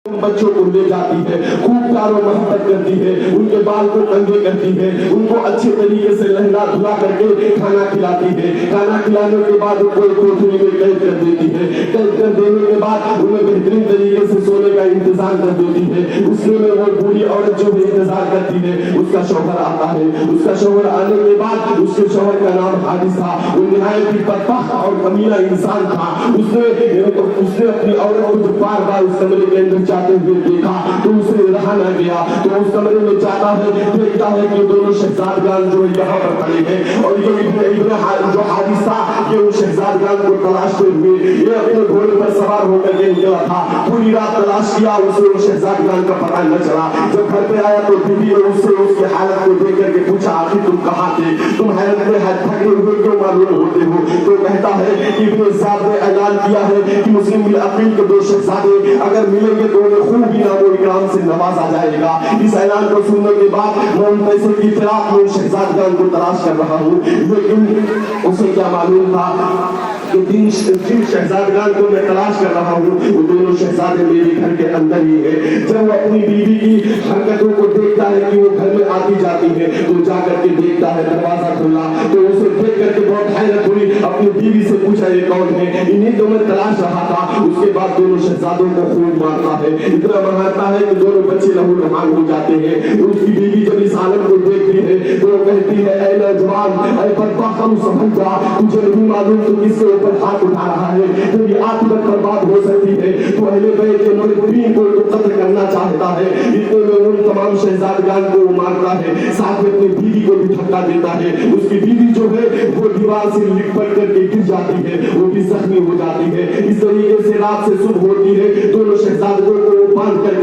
بچوں کو لے جاتی ہے، خوب پیار و محبت کرتی ہے، ان کے بال کو کنگھے کرتی ہے، ان کو اچھے طریقے سے نہلا دھلا کر کے کھانا کھلاتی ہے، کھانا کھلانے کے بعد کوئی کوٹھری میں قید کر دیتی ہے، قید کر دینے کے بعد انہیں بہترین طریقے سے سونے کا انتظام کر دیتی ہے۔ اس میں وہ بوڑھی عورت جو بھی انتظار کرتی ہے، اس کا شوہر آتا ہے، اس کا شوہر آنے کے بعد اس کے شوہر کا نام حارث تھا، وہ نہایت ہی بدبخت اور کمینہ انسان تھا۔ اس نے اپنی عورت کو جب بار بار اس کمرے کے اندر جاتے ہوئے دیکھا تو اسے رہا نہ گیا، تو اس کمرے میں جاتا ہے، دیکھتا ہے کہ دونوں شہزادگان جو یہاں پر کھڑے ہیں، اور یہ ابن جو حارث تھا یہ ان شہزادگان کو تلاشتے ہوئے یہ اپنے گھوڑے پر سوار ہو کر کے نکلا تھا۔ پوری رات تلاش کیا، اسے ان شہزادگان کا پتہ نہ چلا۔ جب گھر پہ آیا تو بیوی نے اس سے اس کی حالت کو دیکھ کر کے پوچھا، آخر تم کہاں تھے؟ تم حیرت میں تھکے ہوئے کیوں معلوم ہوتے ہو؟ تو کہتا ہے کہ ابن زیاد نے اعلان کیا ہے کہ مسلم بالعقیل کے دو شہزادے اگر ملیں گے تو انہیں خوب ہی نام و اکرام سے نوازا جائے گا۔ اس اعلان کو سننے کے بعد میں ان پیسے کی فراق میں شہزادگان کو تلاش کر رہا ہوں، لیکن اسے کیا معلوم تھا کہ جن شہزادگان کو میں تلاش کر رہا ہوں وہ دونوں شہزادے میرے گھر کے اندر ہی ہیں۔ جب وہ اپنی بیوی کی حرکتوں کو دیکھتا ہے کہ وہ گھر میں آتی جاتی ہے تو جا کر کے دیکھتا ہے دروازہ کھلا، تو اسے دیکھ کر کے بہت حیرت ہوئی، اپنی بیوی سے پوچھا یہ کون ہے؟ انہیں تو میں تلاش رہا تھا۔ اس کے بعد دونوں شہزادوں کو خوب مارتا ہے، اتنا مارتا ہے کہ دونوں بچے لہو لہان ہو جاتے ہیں۔ اس کی بیوی جب اس حالت کو دیکھتی ہے تو وہ کہتی ہے، اے نوجوان، اے بدبخت، سمجھ جا، تجھے نہیں معلوم تو کس کے اوپر ہاتھ اٹھا رہا ہے، تیری عاقبت برباد ہو سکتی ہے، تو اہل بیت کے مرتبین کو قتل کرنا چاہتا ہے۔ اتنے میں ان تمام شہزادگان کو وہ مارتا ہے، ساتھ میں اپنی بیوی کو بھی دھکا دیتا ہے۔ اس کی بیوی جو ہے وہ دیوار سے لپٹ کر کے گر جاتی ہے، وہ بھی زخمی ہو جاتی ہے۔ اس طریقے سے رات سے صبح ہوتی ہے، دونوں شہزادوں کو وہ باندھ کر